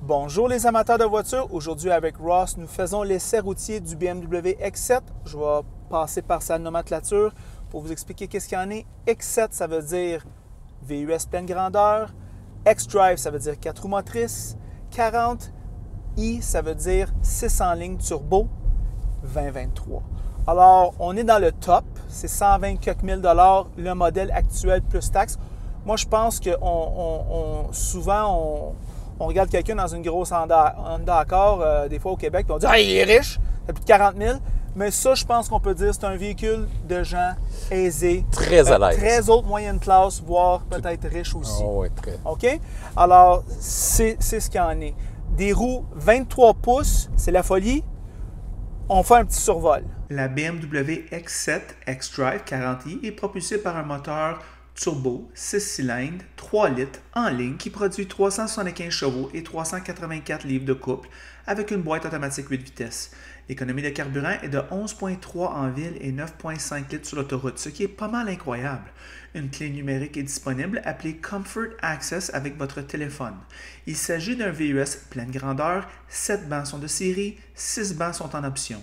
Bonjour les amateurs de voitures. Aujourd'hui avec Ross, nous faisons l'essai routier du BMW X7. Je vais passer par sa nomenclature pour vous expliquer qu'est-ce qu'il y en est. X7, ça veut dire VUS pleine grandeur. X-Drive, ça veut dire 4 roues motrices. 40i, ça veut dire 600 lignes turbo 2023. Alors, on est dans le top. C'est 120 quelques mille dollars le modèle actuel plus taxes. Moi, je pense que souvent, on regarde quelqu'un dans une grosse Honda Accord, des fois au Québec, puis on dit « Ah, il est riche, il a plus de 40 000 ». Mais ça, je pense qu'on peut dire que c'est un véhicule de gens aisés. Très à l'aise. Très haute moyenne classe, voire peut-être riche aussi. Oh, oui, très. OK? Alors, c'est ce qu'il y en est. Des roues 23 pouces, c'est la folie. On fait un petit survol. La BMW X7 X-Drive 40i est propulsée par un moteur turbo 6 cylindres, 3 litres en ligne qui produit 375 chevaux et 384 livres de couple avec une boîte automatique 8 vitesses. L'économie de carburant est de 11,3 en ville et 9,5 litres sur l'autoroute, ce qui est pas mal incroyable. Une clé numérique est disponible appelée Comfort Access avec votre téléphone. Il s'agit d'un VUS pleine grandeur, 7 bancs sont de série, 6 bancs sont en option.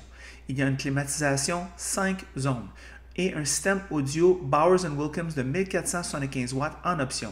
Il y a une climatisation 5 zones et un système audio Bowers & Wilkins de 1475 watts en option.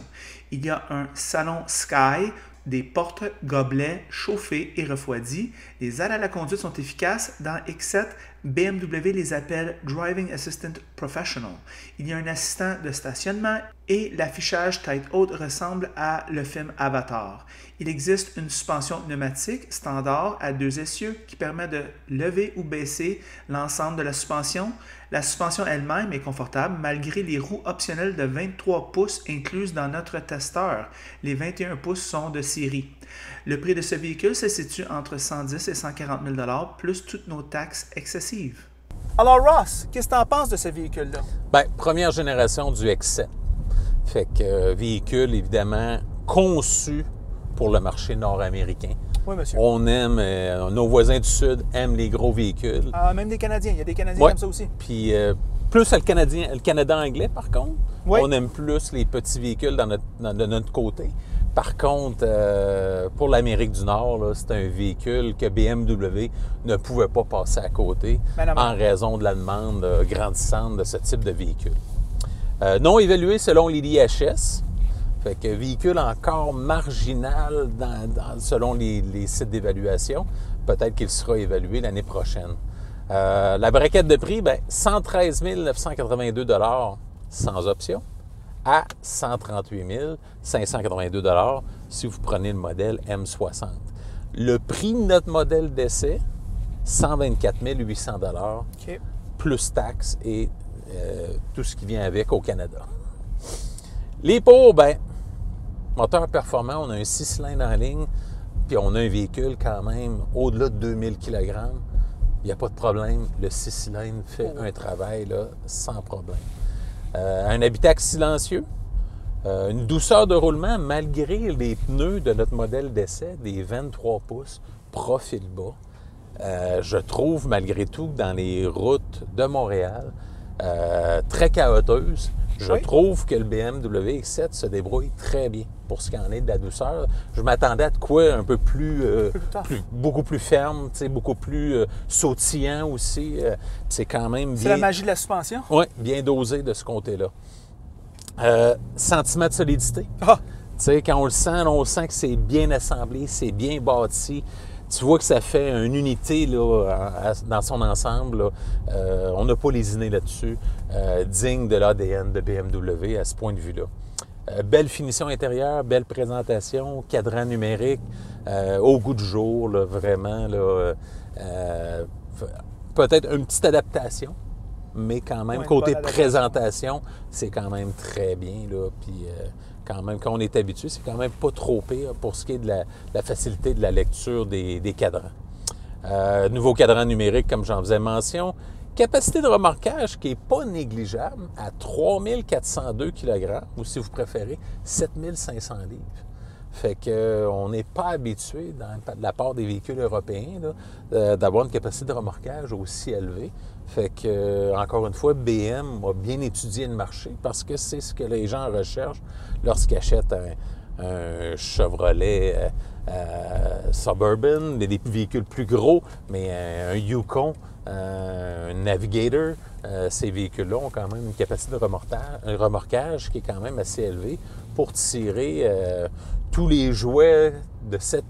Il y a un salon Sky, des portes gobelets chauffés et refroidis. Les aides à la conduite sont efficaces. Dans X7, BMW les appelle Driving Assistant Professional. Il y a un assistant de stationnement et l'affichage tête haute ressemble à le film Avatar. Il existe une suspension pneumatique standard à 2 essieux qui permet de lever ou baisser l'ensemble de la suspension. La suspension elle-même est confortable malgré les roues optionnelles de 23 pouces incluses dans notre testeur. Les 21 pouces sont de série. Le prix de ce véhicule se situe entre 110 et 140 000 $ plus toutes nos taxes excessives. Alors Ross, qu'est-ce que tu en penses de ce véhicule-là? Bien, première génération du X7. Fait que véhicule évidemment conçu pour le marché nord-américain. Oui, monsieur. On aime, nos voisins du Sud aiment les gros véhicules. Même des Canadiens. Il y a des Canadiens Ouais. comme ça aussi. Puis plus le Canada anglais, par contre. Oui. On aime plus les petits véhicules de notre côté. Par contre, pour l'Amérique du Nord, là, c'est un véhicule que BMW ne pouvait pas passer à côté en raison de la demande grandissante de ce type de véhicule. Non évalué selon l'IDHS. Fait que véhicule encore marginal selon les sites d'évaluation. Peut-être qu'il sera évalué l'année prochaine. La braquette de prix, bien, 113 982 $ sans option à 138 582 $ si vous prenez le modèle M60. Le prix de notre modèle d'essai, 124 800 $, OK. plus taxes et tout ce qui vient avec au Canada. Les pots, bien, moteur performant, on a un 6 cylindres en ligne, puis on a un véhicule quand même au-delà de 2000 kg. Il n'y a pas de problème. Le 6 cylindres fait un travail là, sans problème. Un habitacle silencieux, une douceur de roulement malgré les pneus de notre modèle d'essai, des 23 pouces, profil bas. Je trouve malgré tout que dans les routes de Montréal, très chaotiques, je trouve que le BMW X7 se débrouille très bien pour ce qui en est de la douceur. Je m'attendais à de quoi un peu plus, beaucoup plus ferme, beaucoup plus sautillant aussi. C'est quand même bien... C'est la magie de la suspension? Oui, bien dosé de ce côté-là. Sentiment de solidité. Ah! Quand on le sent que c'est bien assemblé, c'est bien bâti. Tu vois que ça fait une unité là, dans son ensemble. Là. On n'a pas lésiné là-dessus. Digne de l'ADN de BMW à ce point de vue-là. Belle finition intérieure, belle présentation, cadran numérique, au goût du jour, là, vraiment. Là, peut-être une petite adaptation, mais quand même, côté présentation, c'est quand même très bien. Là, puis, quand même, quand on est habitué, c'est quand même pas trop pire pour ce qui est de la facilité de la lecture des cadrans. Nouveau cadran numérique, comme j'en faisais mention. Capacité de remorquage qui n'est pas négligeable à 3402 kg, ou si vous préférez, 7500 livres. Fait qu'on n'est pas habitué, de la part des véhicules européens, d'avoir une capacité de remorquage aussi élevée. Fait que, encore une fois, BM a bien étudié le marché parce que c'est ce que les gens recherchent lorsqu'ils achètent un Chevrolet Suburban, des véhicules plus gros, mais un Yukon, un Navigator, ces véhicules-là ont quand même une capacité de remorquage qui est quand même assez élevée pour tirer tous les jouets de cette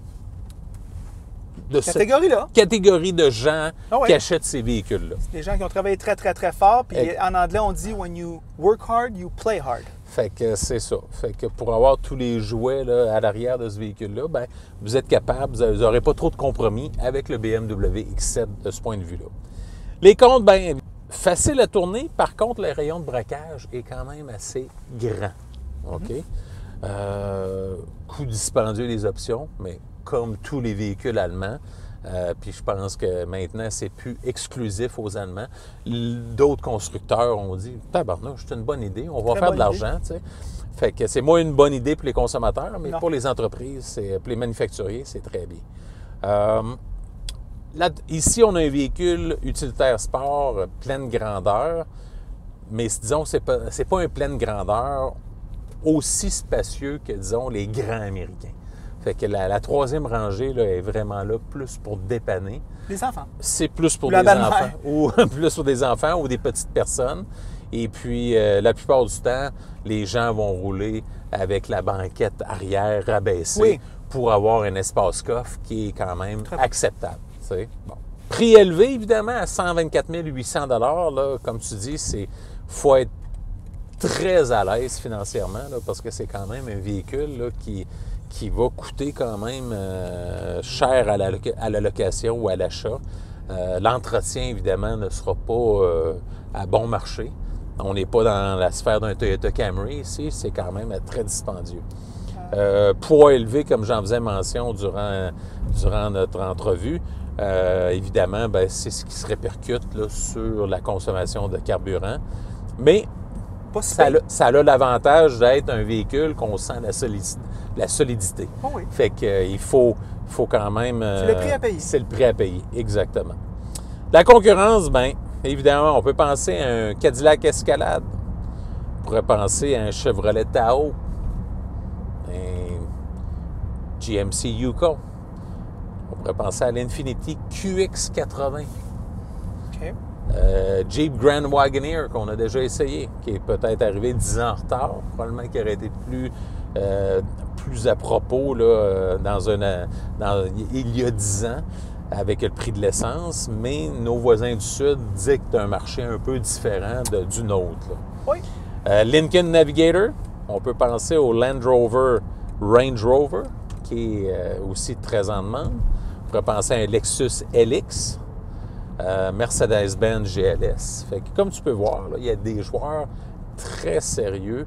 catégorie de gens qui achètent ces véhicules-là. C'est des gens qui ont travaillé très, très, très fort. Puis en anglais, on dit « When you work hard, you play hard ». Fait que c'est ça. Fait que pour avoir tous les jouets là, à l'arrière de ce véhicule-là, ben, vous êtes capable, vous n'aurez pas trop de compromis avec le BMW X7 de ce point de vue-là. Les comptes, bien, facile à tourner. Par contre, le rayon de braquage est quand même assez grand. OK? Coût dispendieux des options, mais comme tous les véhicules allemands, puis je pense que maintenant, c'est plus exclusif aux Allemands. D'autres constructeurs ont dit « Tabarnouche, c'est une bonne idée, on va faire de l'argent. » Fait que c'est moins une bonne idée pour les consommateurs, mais pour les entreprises, pour les manufacturiers, c'est très bien. Là, ici, on a un véhicule utilitaire sport pleine grandeur, mais disons, c'est pas un pleine grandeur aussi spacieux que, disons, les grands Américains. Fait que la troisième rangée là, est vraiment là plus pour dépanner. Les enfants. C'est plus pour des enfants. Ou plus pour des enfants ou des petites personnes. Et puis, la plupart du temps, les gens vont rouler avec la banquette arrière rabaissée pour avoir un espace coffre qui est quand même acceptable. Bon. Prix élevé, évidemment, à 124 800 $, là, comme tu dis, il faut être très à l'aise financièrement là, parce que c'est quand même un véhicule là, qui va coûter quand même cher à la location ou à l'achat. L'entretien, évidemment, ne sera pas à bon marché. On n'est pas dans la sphère d'un Toyota Camry ici, c'est quand même très dispendieux. Poids élevé, comme j'en faisais mention durant notre entrevue, évidemment, bien, c'est ce qui se répercute là, sur la consommation de carburant. Mais ça a l'avantage d'être un véhicule qu'on sent la solidité. Oh oui. Fait qu'il faut quand même... c'est le prix à payer. C'est le prix à payer, exactement. La concurrence, bien, évidemment, on peut penser à un Cadillac Escalade. On pourrait penser à un Chevrolet Tahoe, un GMC Yukon. On pourrait penser à l'Infiniti QX80. OK. Jeep Grand Wagoneer qu'on a déjà essayé, qui est peut-être arrivé 10 ans en retard, probablement qui aurait été plus à propos là, il y a 10 ans avec le prix de l'essence, mais nos voisins du Sud dictent un marché un peu différent du nôtre. Là. Oui. Lincoln Navigator, on peut penser au Land Rover Range Rover, qui est aussi très en demande. On pourrait penser à un Lexus LX. Mercedes-Benz GLS. Fait que, comme tu peux voir, là, il y a des joueurs très sérieux.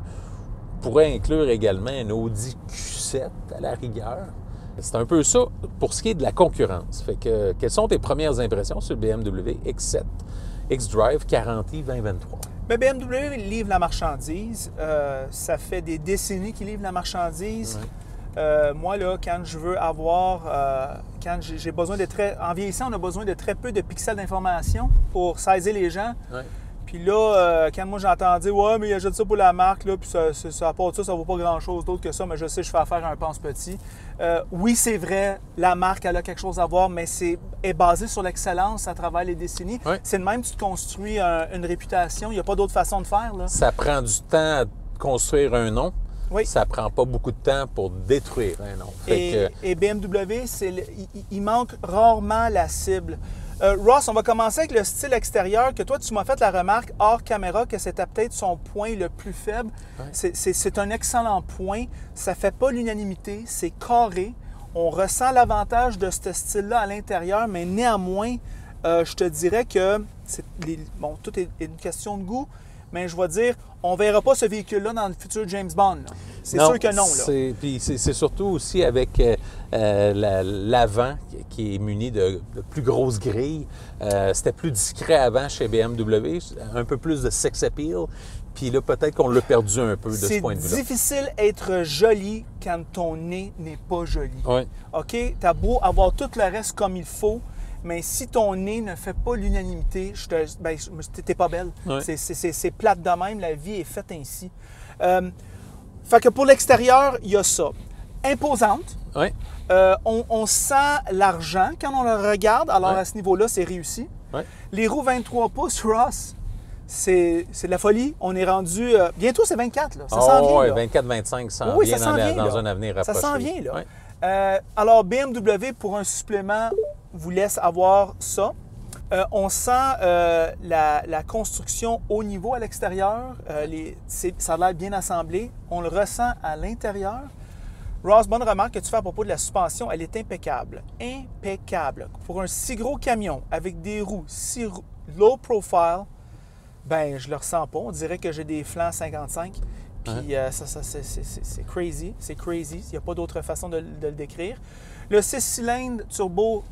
On pourrait inclure également un Audi Q7 à la rigueur. C'est un peu ça pour ce qui est de la concurrence. Fait que, quelles sont tes premières impressions sur le BMW X7 xDrive 40i 2023? Bien, BMW livre la marchandise. Ça fait des décennies qu'ils livrent la marchandise. Ouais. Moi, là, quand je veux avoir... quand j'ai besoin de en vieillissant, on a besoin de très peu de pixels d'information pour saisir les gens. Ouais. Puis là, quand moi j'entends dire « Ouais, mais il achète ça pour la marque, là, puis ça à part de ça, ça vaut pas grand-chose d'autre que ça, mais je sais, je fais affaire à un pense-petit. » Oui, c'est vrai, la marque, elle a quelque chose à voir, mais est basée sur l'excellence à travers les décennies. Ouais. C'est de même que tu te construis une réputation. Il n'y a pas d'autre façon de faire. Là. Ça prend du temps à construire un nom. Oui. Ça prend pas beaucoup de temps pour détruire un nom. Et BMW, il manque rarement la cible. Ross, on va commencer avec le style extérieur, que toi, tu m'as fait la remarque hors caméra que c'était peut-être son point le plus faible. Ouais. C'est un excellent point. Ça ne fait pas l'unanimité. C'est carré. On ressent l'avantage de ce style-là à l'intérieur, mais néanmoins, je te dirais que tout est une question de goût. Mais je vais dire, on ne verra pas ce véhicule-là dans le futur James Bond. C'est sûr que non. Puis c'est surtout aussi avec l'avant qui est muni de plus grosses grilles. C'était plus discret avant chez BMW, un peu plus de sex appeal. Puis là, peut-être qu'on l'a perdu un peu de ce point de vue-là. C'est difficile d'être joli quand ton nez n'est pas joli. Oui. OK? T'as beau avoir tout le reste comme il faut, mais si ton nez ne fait pas l'unanimité, t'es pas belle. Ouais. C'est plate de même, la vie est faite ainsi. Fait que pour l'extérieur, il y a ça. Imposante. Oui. On sent l'argent quand on le regarde. Alors, Ouais. à ce niveau-là, c'est réussi. Ouais. Les roues 23 pouces, Ross, c'est de la folie. On est rendu... bientôt, c'est 24, là. Ça s'en vient, ouais, là. 24-25 s'en Oui, vient ça s'en vient, dans là. un avenir Ça rapproché. s'en vient, là. Ouais. Alors, BMW, pour un supplément, vous laisse avoir ça. On sent la construction au niveau à l'extérieur. Ça a l'air bien assemblé. On le ressent à l'intérieur. Ross, bonne remarque que tu fais à propos de la suspension. Elle est impeccable. Impeccable. Pour un si gros camion avec des roues si low profile, ben je le ressens pas. On dirait que j'ai des flancs 55. Puis c'est crazy. C'est crazy. Il n'y a pas d'autre façon de le décrire. Le 6 cylindres turbo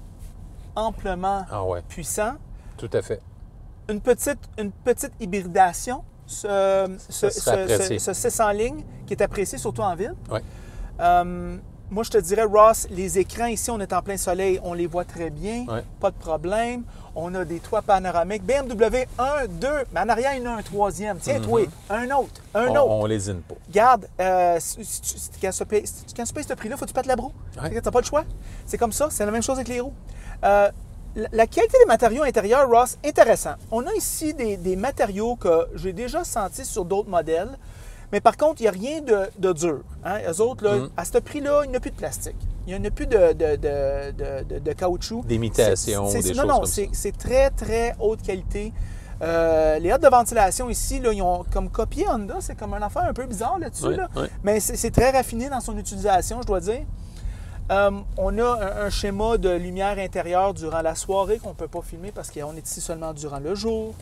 amplement puissant. Tout à fait. Une petite hybridation. Ce 6 en ligne qui est apprécié surtout en ville. Oui. Moi, je te dirais, Ross, les écrans ici, on est en plein soleil, on les voit très bien, pas de problème. On a des toits panoramiques. BMW 1, 2, mais en arrière, il y en a un troisième. Tiens-toi, un autre. On lésine pas. Regarde, quand tu payes ce prix-là, il faut que tu pètes la broue. Tu n'as pas le choix. C'est comme ça, c'est la même chose avec les roues. La qualité des matériaux intérieurs, Ross, intéressant. On a ici des matériaux que j'ai déjà sentis sur d'autres modèles. Mais par contre, il n'y a rien de dur. Hein? Eux autres, là, à ce prix-là, il n'y a plus de plastique. Il n'y a plus de caoutchouc. D'imitation, des choses comme ça. C'est très, très haute qualité. Les hôtes de ventilation ici, là, ils ont comme copié Honda. C'est comme un affaire un peu bizarre là-dessus. Là. Mais c'est très raffiné dans son utilisation, je dois dire. On a un schéma de lumière intérieure durant la soirée qu'on ne peut pas filmer parce qu'on est ici seulement durant le jour.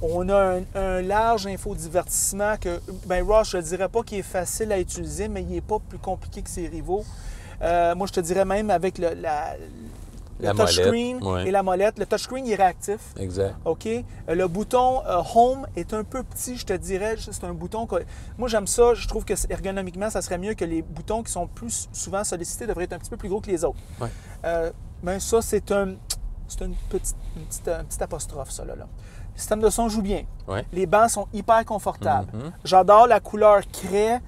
On a un large infodivertissement que, ben Ross, je ne dirais pas qu'il est facile à utiliser, mais il n'est pas plus compliqué que ses rivaux. Moi, je te dirais même avec le touchscreen et la molette. Le touchscreen, il est réactif. Exact. OK? Le bouton Home est un peu petit, je te dirais. C'est un bouton que... Moi, j'aime ça. Je trouve que ergonomiquement, ça serait mieux que les boutons qui sont plus souvent sollicités devraient être un petit peu plus gros que les autres. Mais ça, c'est une petite apostrophe, ça, là. Le système de son joue bien. Les bancs sont hyper confortables. J'adore la couleur craie.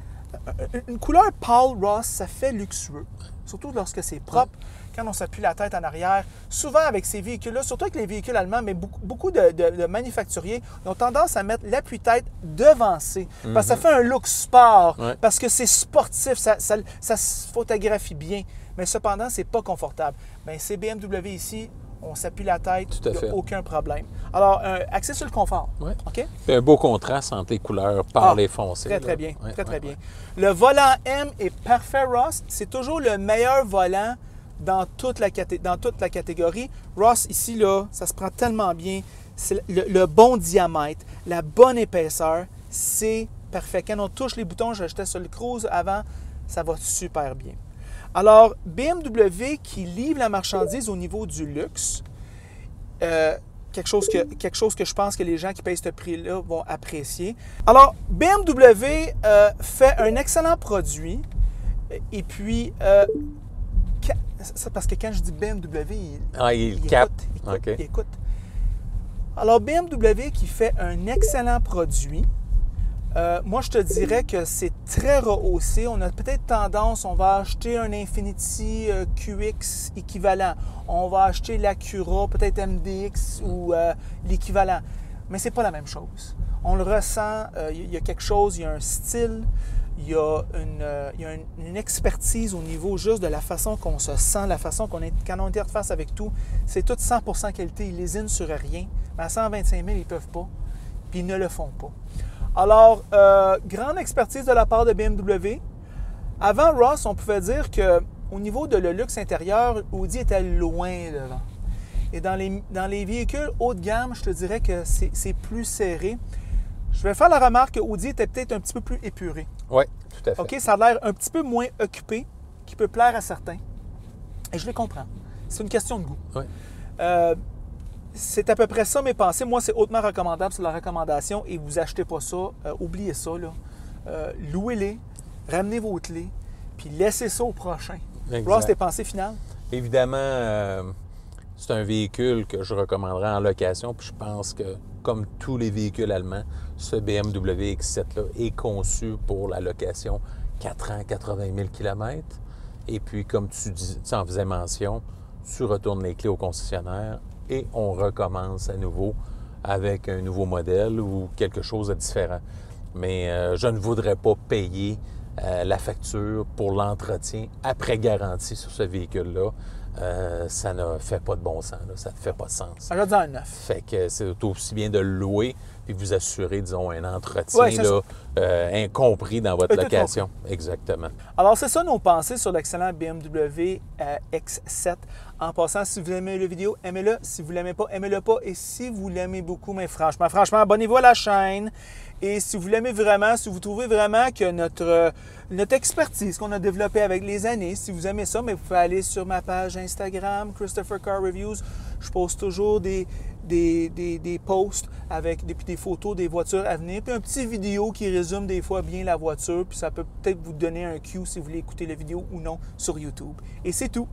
Une couleur pâle, Ross, ça fait luxueux. Surtout lorsque c'est propre. Quand on s'appuie la tête en arrière, souvent avec ces véhicules-là, surtout avec les véhicules allemands, mais beaucoup de manufacturiers ils ont tendance à mettre l'appui-tête devancé. Parce que ça fait un look sport, parce que c'est sportif, ça se photographie bien. Mais cependant, c'est pas confortable. Bien, ces BMW ici, on s'appuie la tête, il n'y a aucun problème. Alors, axé sur le confort. OK? Un beau contraste entre les couleurs pâles et foncées. Très, très bien. Très bien. Le volant M est parfait, Ross. C'est toujours le meilleur volant dans toute la catégorie. Ross, ici, là, ça se prend tellement bien. C'est le bon diamètre, la bonne épaisseur, c'est parfait. Quand on touche les boutons, j'étais sur le cruise avant, ça va super bien. Alors, BMW qui livre la marchandise au niveau du luxe, quelque chose que je pense que les gens qui payent ce prix-là vont apprécier. Alors, BMW fait un excellent produit. Et puis, parce que quand je dis BMW, il écoute. Alors, BMW qui fait un excellent produit. Moi, je te dirais que c'est très rehaussé. On a peut-être tendance, on va acheter un Infiniti QX équivalent. On va acheter l'Acura, peut-être MDX ou l'équivalent. Mais c'est pas la même chose. On le ressent, il y a quelque chose, il y a un style, il y a une expertise au niveau juste de la façon qu'on se sent, la façon quand on interface avec tout. C'est tout 100% qualité. Ils lésinent sur rien. Mais à 125 000, ils ne peuvent pas. Puis ils ne le font pas. Alors, grande expertise de la part de BMW. Avant Ross, on pouvait dire qu'au niveau de le luxe intérieur, Audi était loin devant. Et dans les véhicules haut de gamme, je te dirais que c'est plus serré. Je vais faire la remarque que Audi était peut-être un petit peu plus épuré. Oui, tout à fait. OK, ça a l'air un petit peu moins occupé, qui peut plaire à certains. Et je les comprends. C'est une question de goût. Oui. C'est à peu près ça mes pensées. Moi, c'est hautement recommandable sur la recommandation et vous achetez pas ça. Oubliez ça. Louez-les, ramenez vos clés, puis laissez ça au prochain. Exact. Ross, tes pensées finales? Évidemment, c'est un véhicule que je recommanderais en location. Puis je pense que, comme tous les véhicules allemands, ce BMW X7-là est conçu pour la location 4 ans, 80 000 km. Et puis, comme tu en faisais mention, tu retournes les clés au concessionnaire et on recommence à nouveau avec un nouveau modèle ou quelque chose de différent. Mais je ne voudrais pas payer la facture pour l'entretien après garantie sur ce véhicule-là. Ça ne fait pas de bon sens, là. Ça ne fait pas de sens. Alors, dans un neuf. Fait que c'est aussi bien de le louer puis vous assurer, disons, un entretien là, incompris dans votre location. Exactement. Alors, c'est ça nos pensées sur l'excellent BMW X7. En passant, si vous aimez la vidéo, aimez-le. Si vous ne l'aimez pas, aimez-le pas. Et si vous l'aimez beaucoup, mais franchement, abonnez-vous à la chaîne. Et si vous l'aimez vraiment, si vous trouvez vraiment que notre expertise qu'on a développée avec les années, si vous aimez ça, mais vous pouvez aller sur ma page Instagram, Christopher Car Reviews. Je poste toujours des posts avec des photos des voitures à venir, puis un petit vidéo qui résume des fois bien la voiture, puis ça peut peut-être vous donner un cue si vous voulez écouter la vidéo ou non sur YouTube. Et c'est tout.